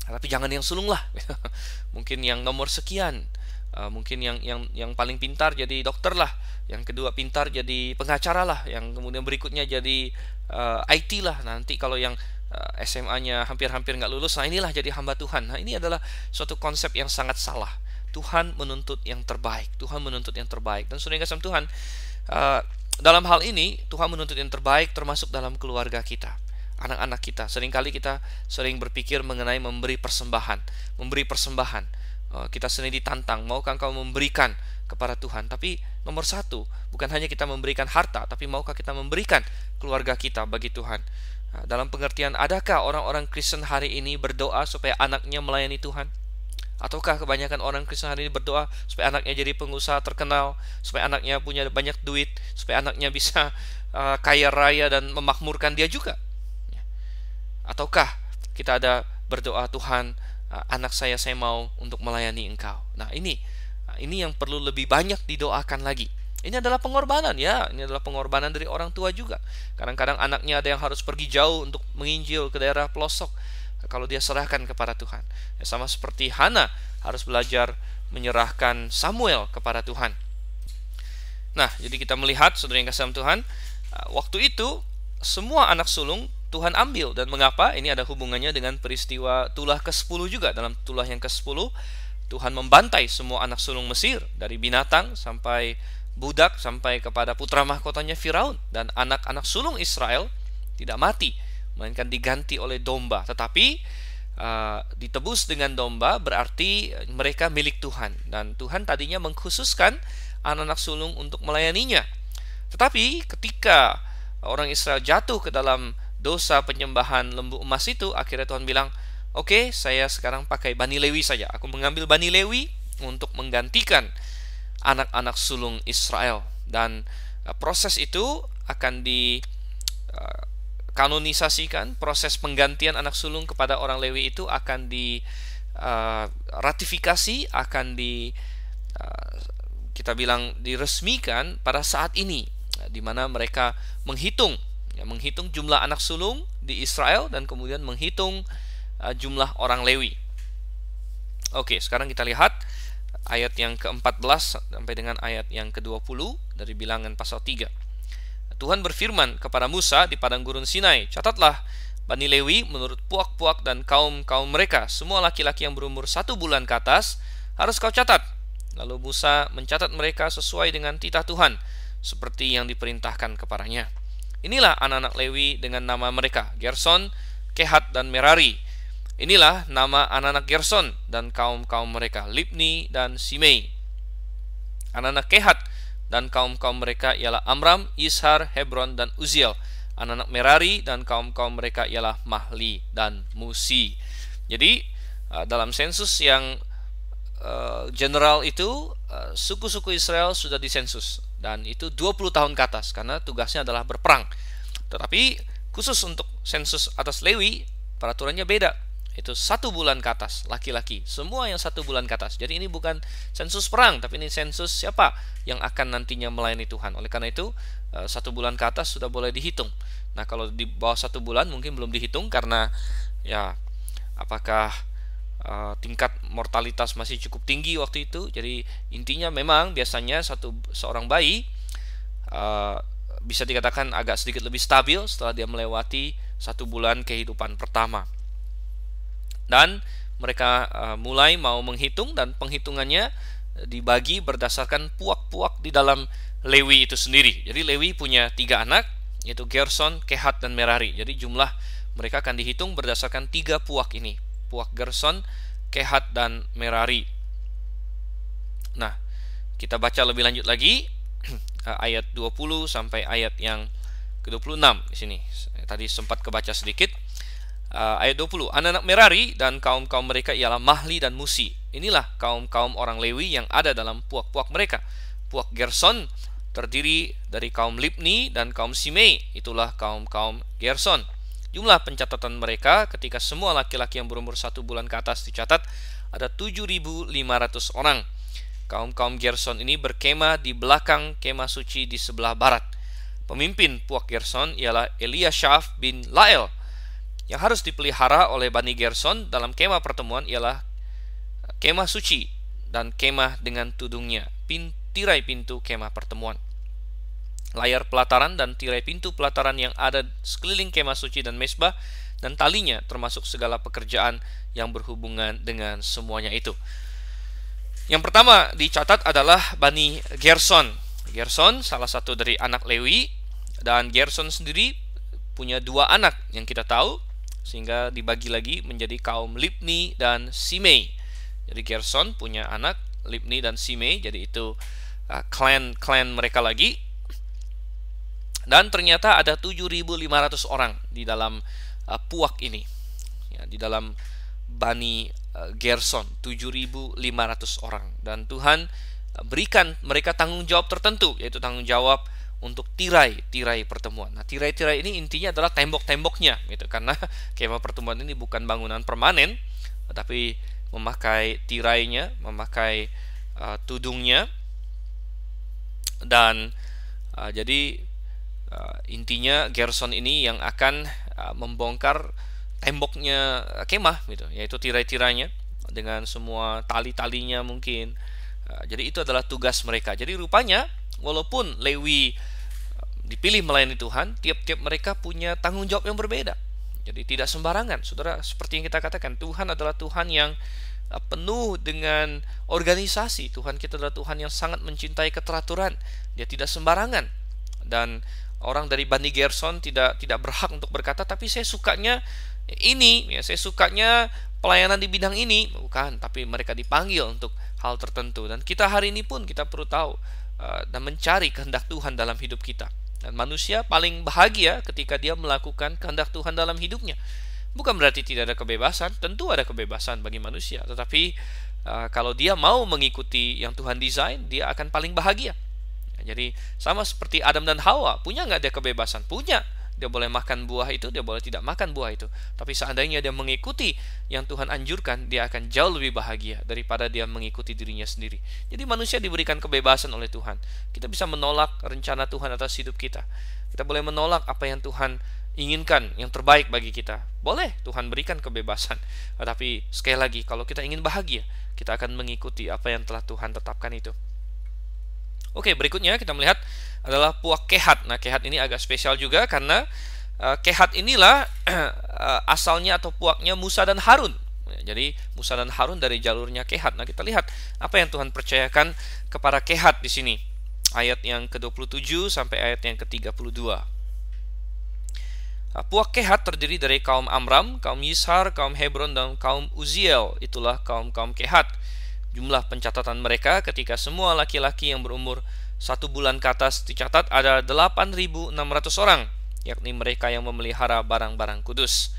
tapi jangan yang sulung lah. Mungkin yang nomor sekian, mungkin yang paling pintar jadi dokter lah, yang kedua pintar jadi pengacara lah, yang kemudian berikutnya jadi IT lah. Nanti kalau yang SMA-nya hampir-hampir nggak lulus, nah inilah jadi hamba Tuhan. Nah, ini adalah suatu konsep yang sangat salah. Tuhan menuntut yang terbaik. Tuhan menuntut yang terbaik. Dan saudara yang kasih Tuhan, dalam hal ini Tuhan menuntut yang terbaik termasuk dalam keluarga kita, anak-anak kita. Seringkali kita sering berpikir mengenai memberi persembahan. Kita sering ditantang, maukah engkau memberikan kepada Tuhan? Tapi nomor satu, bukan hanya kita memberikan harta, tapi maukah kita memberikan keluarga kita bagi Tuhan? Dalam pengertian, adakah orang-orang Kristen hari ini berdoa supaya anaknya melayani Tuhan? Ataukah kebanyakan orang Kristen hari ini berdoa supaya anaknya jadi pengusaha terkenal, supaya anaknya punya banyak duit, supaya anaknya bisa kaya raya dan memakmurkan dia juga? Ataukah kita ada berdoa, Tuhan, anak saya mau untuk melayani Engkau? Nah, ini yang perlu lebih banyak didoakan lagi. Ini adalah pengorbanan, ya. Ini adalah pengorbanan dari orang tua juga. Kadang-kadang anaknya ada yang harus pergi jauh untuk menginjil ke daerah pelosok, kalau dia serahkan kepada Tuhan. Ya, sama seperti Hana harus belajar menyerahkan Samuel kepada Tuhan. Nah, jadi kita melihat, saudara yang kasih Tuhan, waktu itu semua anak sulung Tuhan ambil. Dan mengapa? Ini ada hubungannya dengan peristiwa tulah ke-10 juga. Dalam tulah yang ke-10, Tuhan membantai semua anak sulung Mesir, dari binatang sampai budak sampai kepada putra mahkotanya Firaun. Dan anak-anak sulung Israel tidak mati, melainkan diganti oleh domba. Tetapi ditebus dengan domba berarti mereka milik Tuhan, dan Tuhan tadinya mengkhususkan anak-anak sulung untuk melayaninya. Tetapi ketika orang Israel jatuh ke dalam dosa penyembahan lembu emas itu, akhirnya Tuhan bilang, oke, saya sekarang pakai Bani Lewi saja. Aku mengambil Bani Lewi untuk menggantikan anak-anak sulung Israel. Dan proses itu akan dikanonisasikan. Proses penggantian anak sulung kepada orang Lewi itu akan diratifikasi, akan kita bilang diresmikan pada saat ini, di mana mereka menghitung jumlah anak sulung di Israel dan kemudian menghitung jumlah orang Lewi. Oke, sekarang kita lihat ayat yang ke-14 sampai dengan ayat yang ke-20 dari Bilangan pasal 3. Tuhan berfirman kepada Musa di padang gurun Sinai, catatlah Bani Lewi menurut puak-puak dan kaum-kaum mereka. Semua laki-laki yang berumur 1 bulan ke atas harus kau catat. Lalu Musa mencatat mereka sesuai dengan titah Tuhan, seperti yang diperintahkan kepadanya. Inilah anak-anak Lewi dengan nama mereka, Gerson, Kehat, dan Merari. Inilah nama anak-anak Gerson dan kaum-kaum mereka, Libni dan Simei. Anak-anak Kehat dan kaum-kaum mereka ialah Amram, Ishar, Hebron, dan Uziel. Anak-anak Merari dan kaum-kaum mereka ialah Mahli dan Musi. Jadi dalam sensus yang general itu, suku-suku Israel sudah disensus, dan itu 20 tahun ke atas, karena tugasnya adalah berperang. Tetapi khusus untuk sensus atas Lewi, peraturannya beda. Itu 1 bulan ke atas, laki-laki. Semua yang 1 bulan ke atas. Jadi ini bukan sensus perang, tapi ini sensus siapa yang akan nantinya melayani Tuhan. Oleh karena itu, 1 bulan ke atas sudah boleh dihitung. Nah, kalau di bawah 1 bulan mungkin belum dihitung karena ya apakah tingkat mortalitas masih cukup tinggi waktu itu. Jadi intinya memang biasanya seorang bayi bisa dikatakan agak sedikit lebih stabil setelah dia melewati 1 bulan kehidupan pertama. Dan mereka mulai mau menghitung, dan penghitungannya dibagi berdasarkan puak-puak di dalam Lewi itu sendiri. Jadi Lewi punya 3 anak, yaitu Gerson, Kehat, dan Merari. Jadi jumlah mereka akan dihitung berdasarkan 3 puak ini, puak Gerson, Kehat, dan Merari. Nah, kita baca lebih lanjut lagi ayat 20 sampai ayat yang ke-26 di sini. Tadi sempat kebaca sedikit. Ayat 20, anak-anak Merari dan kaum-kaum mereka ialah Mahli dan Musi. Inilah kaum-kaum orang Lewi yang ada dalam puak-puak mereka. Puak Gerson terdiri dari kaum Libni dan kaum Simei. Itulah kaum-kaum Gerson. Jumlah pencatatan mereka ketika semua laki-laki yang berumur 1 bulan ke atas dicatat ada 7.500 orang. Kaum-kaum Gerson ini berkemah di belakang kemah suci di sebelah barat. Pemimpin puak Gerson ialah Eliashaf bin Lael. Yang harus dipelihara oleh Bani Gerson dalam kemah pertemuan ialah kemah suci dan kemah dengan tudungnya, tirai pintu kemah pertemuan, layar pelataran dan tirai pintu pelataran yang ada sekeliling kemah suci dan mesbah dan talinya, termasuk segala pekerjaan yang berhubungan dengan semuanya itu. Yang pertama dicatat adalah Bani Gerson. Gerson salah satu dari anak Lewi, dan Gerson sendiri punya 2 anak yang kita tahu, sehingga dibagi lagi menjadi kaum Libni dan Simei. Jadi Gerson punya anak Libni dan Simei, jadi itu klan mereka lagi. Dan ternyata ada 7.500 orang di dalam puak ini, ya, di dalam Bani Gerson, 7.500 orang. Dan Tuhan berikan mereka tanggung jawab tertentu, yaitu tanggung jawab untuk tirai pertemuan. Nah, tirai-tirai ini intinya adalah tembok-temboknya, gitu. Karena kemah pertemuan ini bukan bangunan permanen, tetapi memakai tirainya, memakai tudungnya, dan jadi intinya Gerson ini yang akan membongkar temboknya kemah, gitu, yaitu tirai-tirainya dengan semua tali-talinya mungkin. Jadi itu adalah tugas mereka. Jadi rupanya walaupun Lewi dipilih melayani Tuhan, tiap-tiap mereka punya tanggung jawab yang berbeda. Jadi tidak sembarangan, saudara. Seperti yang kita katakan, Tuhan adalah Tuhan yang penuh dengan organisasi. Tuhan kita adalah Tuhan yang sangat mencintai keteraturan. Dia tidak sembarangan. Dan orang dari Bani Gerson tidak berhak untuk berkata, tapi saya sukanya ini, ya, saya sukanya pelayanan di bidang ini. Bukan, tapi mereka dipanggil untuk hal tertentu. Dan kita hari ini pun kita perlu tahu dan mencari kehendak Tuhan dalam hidup kita. Dan manusia paling bahagia ketika dia melakukan kehendak Tuhan dalam hidupnya. Bukan berarti tidak ada kebebasan, tentu ada kebebasan bagi manusia. Tetapi kalau dia mau mengikuti yang Tuhan desain, dia akan paling bahagia. Jadi sama seperti Adam dan Hawa, punya nggak dia kebebasan? Punya. Dia boleh makan buah itu, dia boleh tidak makan buah itu. Tapi seandainya dia mengikuti yang Tuhan anjurkan, dia akan jauh lebih bahagia daripada dia mengikuti dirinya sendiri. Jadi manusia diberikan kebebasan oleh Tuhan. Kita bisa menolak rencana Tuhan atas hidup kita. Kita boleh menolak apa yang Tuhan inginkan, yang terbaik bagi kita. Boleh, Tuhan berikan kebebasan. Tetapi sekali lagi, kalau kita ingin bahagia, kita akan mengikuti apa yang telah Tuhan tetapkan itu. Oke, berikutnya kita melihat adalah puak Kehat. Nah, Kehat ini agak spesial juga karena Kehat inilah asalnya atau puaknya Musa dan Harun. Jadi Musa dan Harun dari jalurnya Kehat. Nah, kita lihat apa yang Tuhan percayakan kepada Kehat di sini. Ayat yang ke-27 sampai ayat yang ke-32. Puak Kehat terdiri dari kaum Amram, kaum Yishar, kaum Hebron, dan kaum Uziel. Itulah kaum-kaum Kehat. Jumlah pencatatan mereka ketika semua laki-laki yang berumur 1 bulan ke atas dicatat ada 8.600 orang, yakni mereka yang memelihara barang-barang kudus.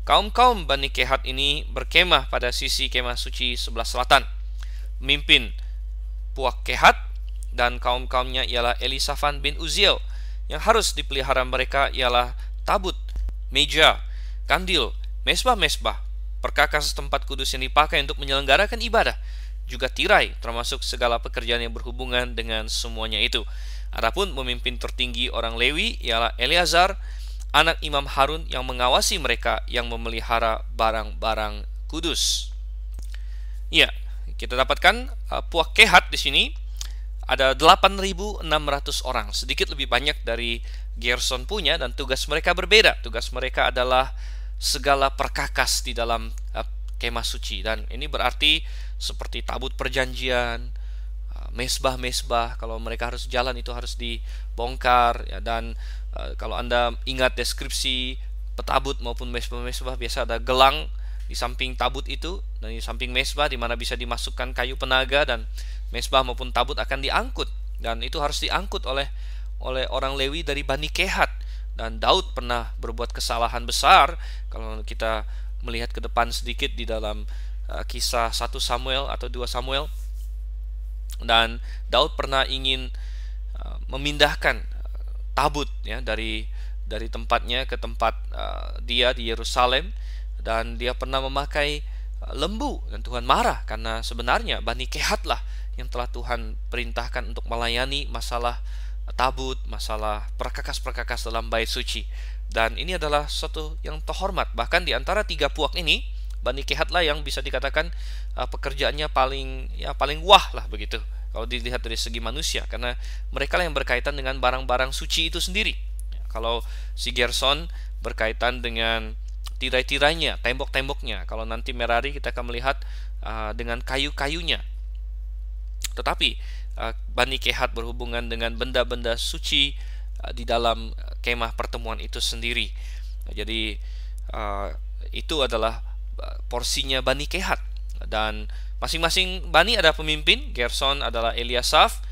Kaum-kaum Bani Kehat ini berkemah pada sisi kemah suci sebelah selatan. Pemimpin puak Kehat dan kaum-kaumnya ialah Elisafan bin Uziel. Yang harus dipelihara mereka ialah tabut meja, kandil, mesbah-mesbah, perkakas tempat kudus yang dipakai untuk menyelenggarakan ibadah, juga tirai, termasuk segala pekerjaan yang berhubungan dengan semuanya itu. Adapun pemimpin tertinggi orang Lewi ialah Eleazar, anak Imam Harun, yang mengawasi mereka yang memelihara barang-barang kudus. Ya, kita dapatkan puak Kehat di sini ada 8.600 orang, sedikit lebih banyak dari Gerson punya, dan tugas mereka berbeda. Tugas mereka adalah segala perkakas di dalam kemah suci, dan ini berarti seperti tabut perjanjian, mesbah-mesbah, kalau mereka harus jalan itu harus dibongkar ya. Dan kalau Anda ingat deskripsi petabut maupun mesbah-mesbah, biasa ada gelang di samping tabut itu dan di samping mesbah, di mana bisa dimasukkan kayu penaga, dan mesbah maupun tabut akan diangkut, dan itu harus diangkut oleh orang Lewi dari Bani Kehat. Dan Daud pernah berbuat kesalahan besar kalau kita melihat ke depan sedikit di dalam kisah 1 Samuel atau 2 Samuel. Dan Daud pernah ingin memindahkan tabut ya dari tempatnya ke tempat dia di Yerusalem, dan dia pernah memakai lembu, dan Tuhan marah karena sebenarnya Bani Kehat lah yang telah Tuhan perintahkan untuk melayani masalah tabut, masalah perkakas-perkakas dalam bait suci. Dan ini adalah sesuatu yang terhormat. Bahkan di antara 3 puak ini, Bani Kehat lah yang bisa dikatakan pekerjaannya paling wah lah begitu kalau dilihat dari segi manusia, karena mereka lah yang berkaitan dengan barang-barang suci itu sendiri. Kalau si Gerson berkaitan dengan tirai-tirainya, tembok-temboknya. Kalau nanti Merari kita akan melihat dengan kayu-kayunya. Tetapi Bani Kehat berhubungan dengan benda-benda suci di dalam kemah pertemuan itu sendiri. Jadi itu adalah porsinya Bani Kehat, dan masing-masing bani ada pemimpin. Gerson adalah Eliasaf,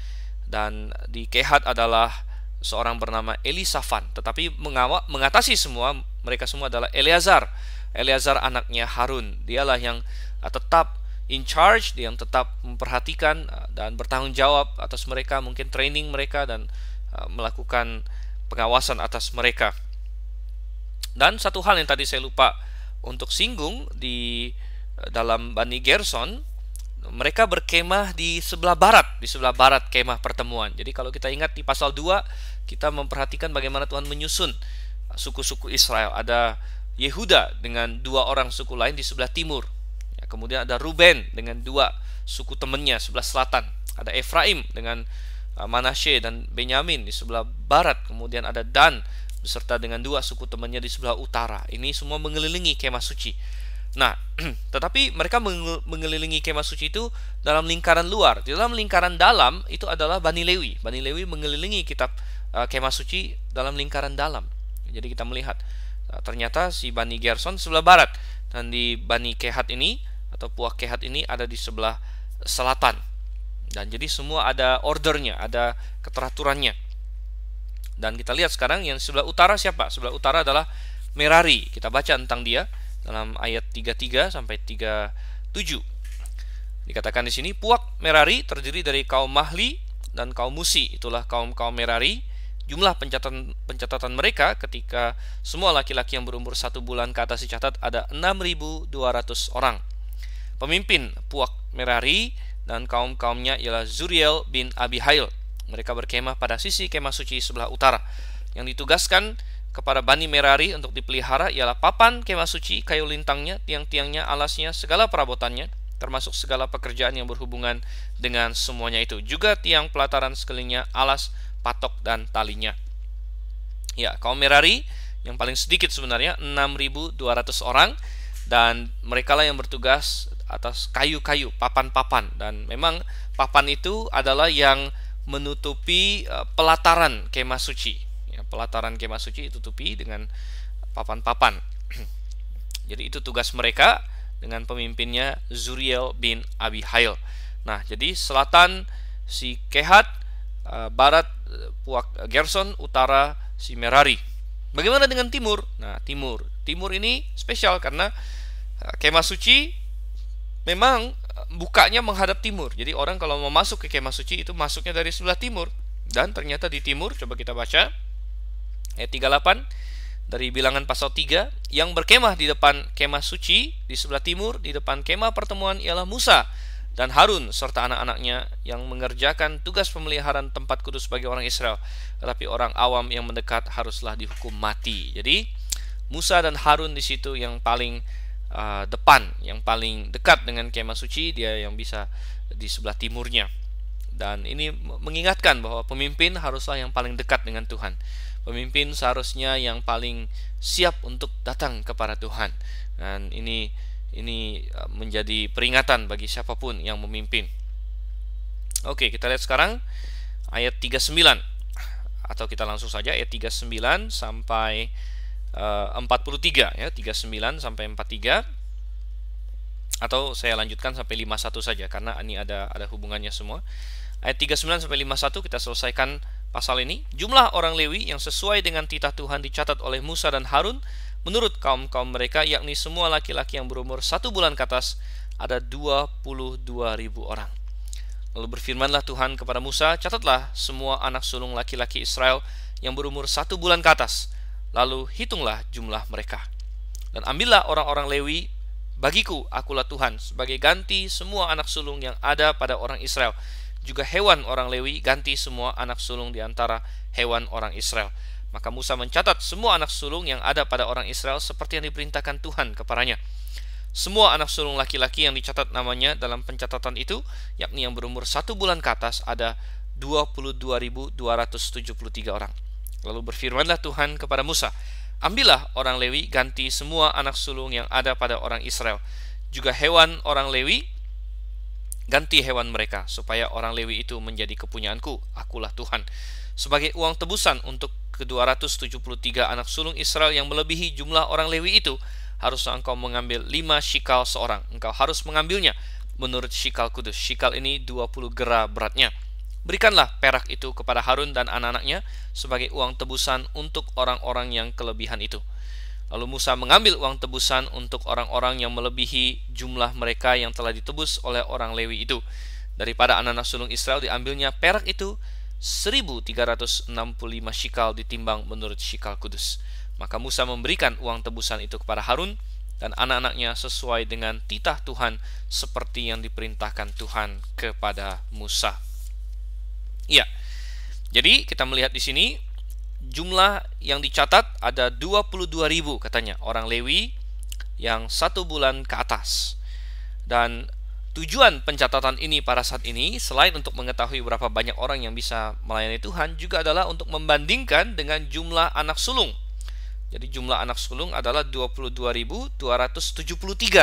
dan di Kehat adalah seorang bernama Elisafan. Tetapi mengatasi mereka semua adalah Eleazar anaknya Harun. Dialah yang tetap in charge, dia yang tetap memperhatikan dan bertanggung jawab atas mereka, mungkin training mereka dan melakukan pengawasan atas mereka. Dan satu hal yang tadi saya lupa untuk singgung di dalam Bani Gerson, mereka berkemah di sebelah barat kemah pertemuan. Jadi kalau kita ingat di pasal 2, kita memperhatikan bagaimana Tuhan menyusun suku-suku Israel. Ada Yehuda dengan 2 orang suku lain di sebelah timur. Kemudian ada Ruben dengan 2 suku temannya sebelah selatan. Ada Efraim dengan Manasye dan Benyamin di sebelah barat. Kemudian ada Dan beserta dengan 2 suku temannya di sebelah utara. Ini semua mengelilingi kemah suci. Nah, tetapi mereka mengelilingi kemah suci itu dalam lingkaran luar. Di dalam lingkaran dalam itu adalah Bani Lewi. Bani Lewi mengelilingi kitab kemah suci dalam lingkaran dalam. Jadi kita melihat ternyata si Bani Gerson sebelah barat, dan di Bani Kehat ini atau puak Kehat ini ada di sebelah selatan. Dan jadi semua ada ordernya, ada keteraturannya. Dan kita lihat sekarang yang sebelah utara siapa? Sebelah utara adalah Merari. Kita baca tentang dia dalam ayat 33 sampai 37. Dikatakan di sini, puak Merari terdiri dari kaum Mahli dan kaum Musi. Itulah kaum Merari. Jumlah pencatatan mereka ketika semua laki-laki yang berumur 1 bulan ke atas dicatat ada 6.200 orang. Pemimpin puak Merari dan kaum-kaumnya ialah Zuriel bin Abihail. Mereka berkemah pada sisi kemah suci sebelah utara. Yang ditugaskan kepada Bani Merari untuk dipelihara ialah papan kemah suci, kayu lintangnya, tiang-tiangnya, alasnya, segala perabotannya, termasuk segala pekerjaan yang berhubungan dengan semuanya itu. Juga tiang pelataran sekelilingnya, alas, patok, dan talinya. Ya, kaum Merari yang paling sedikit sebenarnya 6.200 orang, dan mereka lah yang bertugas atas kayu-kayu, papan-papan. Dan memang papan itu adalah yang menutupi pelataran kemah suci. Pelataran kemah suci ditutupi dengan papan-papan. Jadi itu tugas mereka dengan pemimpinnya Zuriel bin Abihail. Nah, jadi selatan si Kehat, barat puak Gerson, utara si Merari. Bagaimana dengan timur? Nah, timur ini spesial karena kemah suci memang bukanya menghadap timur. Jadi orang kalau mau masuk ke kemah suci itu masuknya dari sebelah timur. Dan ternyata di timur, coba kita baca ayat 38, dari Bilangan pasal 3, yang berkemah di depan kemah suci di sebelah timur, di depan kemah pertemuan ialah Musa dan Harun serta anak-anaknya yang mengerjakan tugas pemeliharaan tempat kudus bagi orang Israel. Tetapi orang awam yang mendekat haruslah dihukum mati. Jadi Musa dan Harun di situ yang paling depan, yang paling dekat dengan kemah suci, dia yang bisa di sebelah timurnya. Dan ini mengingatkan bahwa pemimpin haruslah yang paling dekat dengan Tuhan. Pemimpin seharusnya yang paling siap untuk datang kepada Tuhan. Dan ini menjadi peringatan bagi siapapun yang memimpin. Oke, kita lihat sekarang ayat 39. Atau kita langsung saja ayat 39 sampai 43 ya, 39 sampai 43. Atau saya lanjutkan sampai 51 saja karena ini ada hubungannya semua. Ayat 39 sampai 51 kita selesaikan pasal ini. Jumlah orang Lewi yang sesuai dengan titah Tuhan dicatat oleh Musa dan Harun menurut kaum-kaum mereka, yakni semua laki-laki yang berumur 1 bulan ke atas, ada 22.000 orang. Lalu berfirmanlah Tuhan kepada Musa, catatlah semua anak sulung laki-laki Israel yang berumur 1 bulan ke atas, lalu hitunglah jumlah mereka. Dan ambillah orang-orang Lewi bagiku, akulah Tuhan, sebagai ganti semua anak sulung yang ada pada orang Israel. Juga hewan orang Lewi, ganti semua anak sulung di antara hewan orang Israel. Maka Musa mencatat semua anak sulung yang ada pada orang Israel seperti yang diperintahkan Tuhan kepadanya. Semua anak sulung laki-laki yang dicatat namanya dalam pencatatan itu, yakni yang berumur 1 bulan ke atas, ada 22.273 orang. Lalu berfirmanlah Tuhan kepada Musa, ambillah orang Lewi, ganti semua anak sulung yang ada pada orang Israel. Juga hewan orang Lewi, ganti hewan mereka, supaya orang Lewi itu menjadi kepunyaanku, akulah Tuhan. Sebagai uang tebusan untuk ke-273 anak sulung Israel yang melebihi jumlah orang Lewi itu, haruslah engkau mengambil 5 shikal seorang. Engkau harus mengambilnya menurut shikal kudus. Shikal ini 20 gera beratnya. Berikanlah perak itu kepada Harun dan anak-anaknya sebagai uang tebusan untuk orang-orang yang kelebihan itu. Lalu Musa mengambil uang tebusan untuk orang-orang yang melebihi jumlah mereka yang telah ditebus oleh orang Lewi itu. Daripada anak-anak sulung Israel diambilnya perak itu 1.365 shikal ditimbang menurut shikal kudus. Maka Musa memberikan uang tebusan itu kepada Harun dan anak-anaknya sesuai dengan titah Tuhan seperti yang diperintahkan Tuhan kepada Musa. Ya, jadi kita melihat di sini jumlah yang dicatat ada 22.000 katanya orang Lewi yang 1 bulan ke atas. Dan tujuan pencatatan ini pada saat ini selain untuk mengetahui berapa banyak orang yang bisa melayani Tuhan, juga adalah untuk membandingkan dengan jumlah anak sulung. Jadi jumlah anak sulung adalah 22.273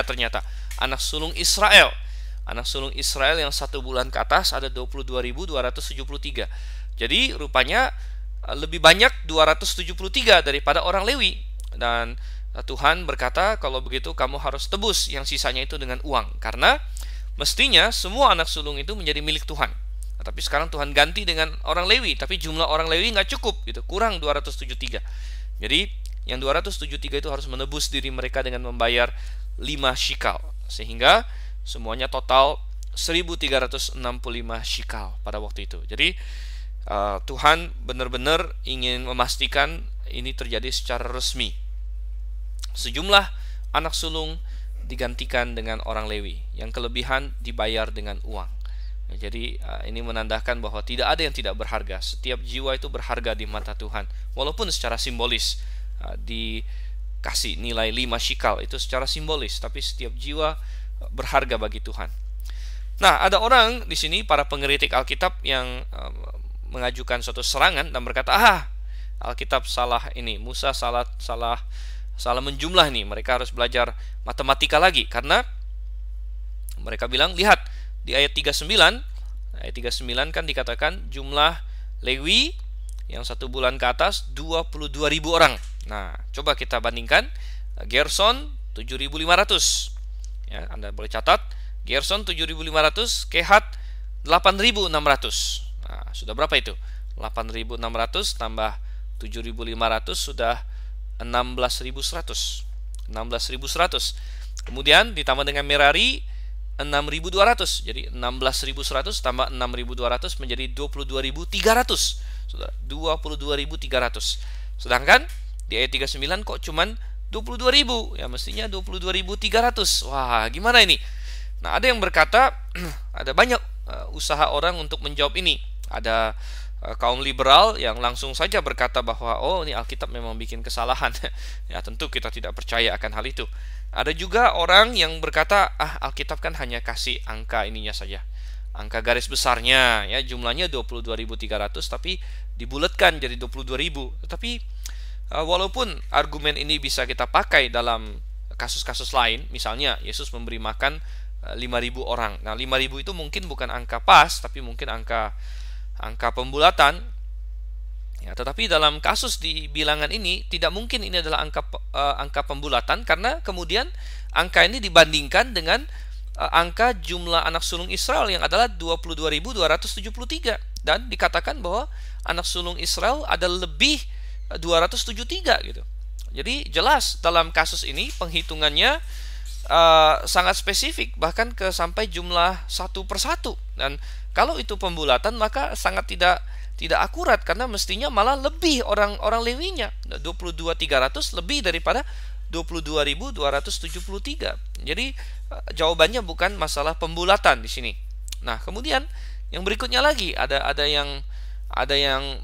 ternyata anak sulung Israel. Anak sulung Israel yang 1 bulan ke atas ada 22.273. Jadi rupanya lebih banyak 273 daripada orang Lewi. Dan Tuhan berkata, kalau begitu kamu harus tebus yang sisanya itu dengan uang, karena mestinya semua anak sulung itu menjadi milik Tuhan. Tapi sekarang Tuhan ganti dengan orang Lewi, tapi jumlah orang Lewi nggak cukup, gitu, kurang 273. Jadi yang 273 itu harus menebus diri mereka dengan membayar 5 shikal, sehingga semuanya total 1.365 shikal pada waktu itu. Jadi Tuhan benar-benar ingin memastikan ini terjadi secara resmi. Sejumlah anak sulung digantikan dengan orang Lewi, yang kelebihan dibayar dengan uang. Jadi ini menandakan bahwa tidak ada yang tidak berharga. Setiap jiwa itu berharga di mata Tuhan, walaupun secara simbolis dikasih nilai 5 shikal, itu secara simbolis, tapi setiap jiwa berharga bagi Tuhan. Nah, ada orang di sini, para pengkritik Alkitab, yang mengajukan suatu serangan dan berkata, Alkitab salah ini, Musa salah menjumlah nih, mereka harus belajar matematika lagi, karena mereka bilang, lihat di ayat 39 kan dikatakan jumlah Lewi yang 1 bulan ke atas 22.000 orang. Nah, coba kita bandingkan. Gerson 7.500 ya, Anda boleh catat, Gerson 7.500, Kehat 8.600. Nah, sudah berapa itu? 8.600 tambah 7.500 sudah 16.100. Kemudian ditambah dengan Merari 6.200. Jadi 16.100 tambah 6.200 menjadi 22.300. Sudah 22.300. Sedangkan di ayat 39 kok cuman 22.000, ya mestinya 22.300. Wah, gimana ini? Nah, ada yang berkata ada banyak usaha orang untuk menjawab ini. Ada kaum liberal yang langsung saja berkata bahwa oh, ini Alkitab memang bikin kesalahan. Ya, tentu kita tidak percaya akan hal itu. Ada juga orang yang berkata, Alkitab kan hanya kasih angka ininya saja, angka garis besarnya, ya jumlahnya 22.300, tapi dibulatkan jadi 22.000. Tetapi walaupun argumen ini bisa kita pakai dalam kasus-kasus lain, misalnya Yesus memberi makan 5.000 orang. Nah, 5.000 itu mungkin bukan angka pas, tapi mungkin angka pembulatan. Ya, tetapi dalam kasus di bilangan ini tidak mungkin ini adalah angka pembulatan, karena kemudian angka ini dibandingkan dengan angka jumlah anak sulung Israel yang adalah 22.273, dan dikatakan bahwa anak sulung Israel ada lebih 273 gitu. Jadi jelas dalam kasus ini penghitungannya sangat spesifik, bahkan ke sampai jumlah satu persatu. Dan kalau itu pembulatan maka sangat tidak akurat, karena mestinya malah lebih orang Lewinya, 22.300 lebih daripada 22.273. Jadi jawabannya bukan masalah pembulatan di sini. Nah, kemudian yang berikutnya lagi ada yang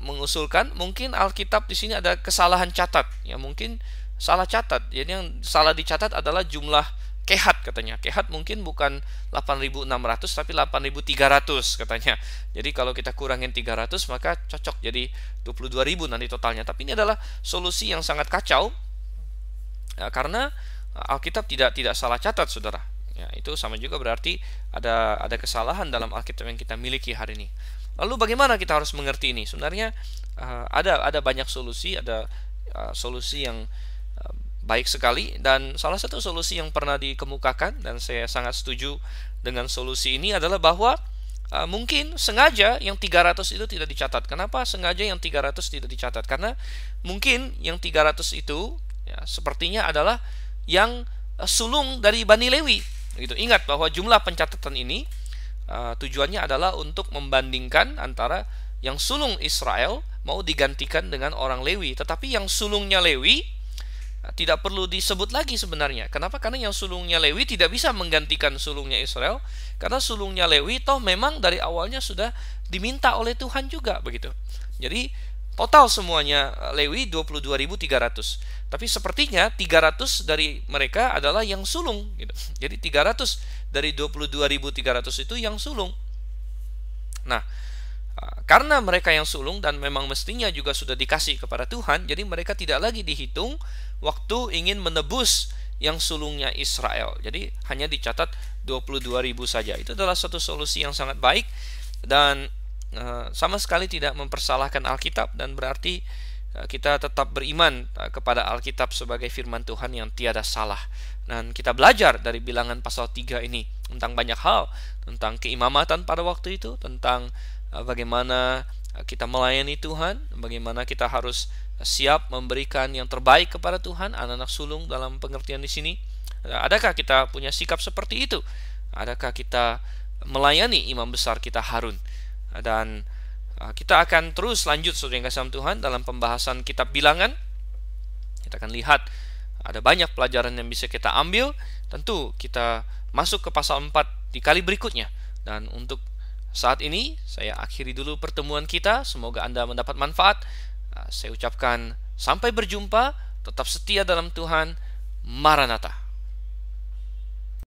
mengusulkan mungkin Alkitab di sini ada kesalahan catat, ya mungkin salah catat. Jadi yang salah dicatat adalah jumlah kehat katanya. Kehat mungkin bukan 8.600 tapi 8.300 katanya. Jadi kalau kita kurangin 300 maka cocok jadi 22.000 nanti totalnya. Tapi ini adalah solusi yang sangat kacau, ya, karena Alkitab tidak salah catat, saudara. Ya, itu sama juga berarti ada kesalahan dalam Alkitab yang kita miliki hari ini. Lalu bagaimana kita harus mengerti ini? Sebenarnya ada banyak solusi, ada solusi yang baik sekali, dan salah satu solusi yang pernah dikemukakan dan saya sangat setuju dengan solusi ini adalah bahwa mungkin sengaja yang 300 itu tidak dicatat. Kenapa sengaja yang 300 tidak dicatat? Karena mungkin yang 300 itu ya, sepertinya adalah yang sulung dari Bani Lewi. Gitu. Ingat bahwa jumlah pencatatan ini tujuannya adalah untuk membandingkan antara yang sulung Israel mau digantikan dengan orang Lewi. Tetapi yang sulungnya Lewi tidak perlu disebut lagi sebenarnya. Kenapa? Karena yang sulungnya Lewi tidak bisa menggantikan sulungnya Israel, karena sulungnya Lewi toh memang dari awalnya sudah diminta oleh Tuhan juga, begitu. Jadi total semuanya Lewi 22.300. Tapi sepertinya 300 dari mereka adalah yang sulung gitu. Jadi 300 dari 22.300 itu yang sulung. Nah, karena mereka yang sulung dan memang mestinya juga sudah dikasih kepada Tuhan, jadi mereka tidak lagi dihitung waktu ingin menebus yang sulungnya Israel. Jadi hanya dicatat 22.000 saja. Itu adalah satu solusi yang sangat baik dan sama sekali tidak mempersalahkan Alkitab, dan berarti kita tetap beriman kepada Alkitab sebagai firman Tuhan yang tiada salah. Dan kita belajar dari bilangan pasal 3 ini tentang banyak hal, tentang keimamatan pada waktu itu, tentang bagaimana kita melayani Tuhan, bagaimana kita harus siap memberikan yang terbaik kepada Tuhan, anak-anak sulung dalam pengertian di sini. Adakah kita punya sikap seperti itu? Adakah kita melayani imam besar kita Harun? Dan kita akan terus lanjut saudara yang kasih Tuhan dalam pembahasan kitab bilangan. Kita akan lihat ada banyak pelajaran yang bisa kita ambil. Tentu kita masuk ke pasal 4 di kali berikutnya. Dan untuk saat ini saya akhiri dulu pertemuan kita. Semoga Anda mendapat manfaat. Saya ucapkan sampai berjumpa. Tetap setia dalam Tuhan. Maranatha.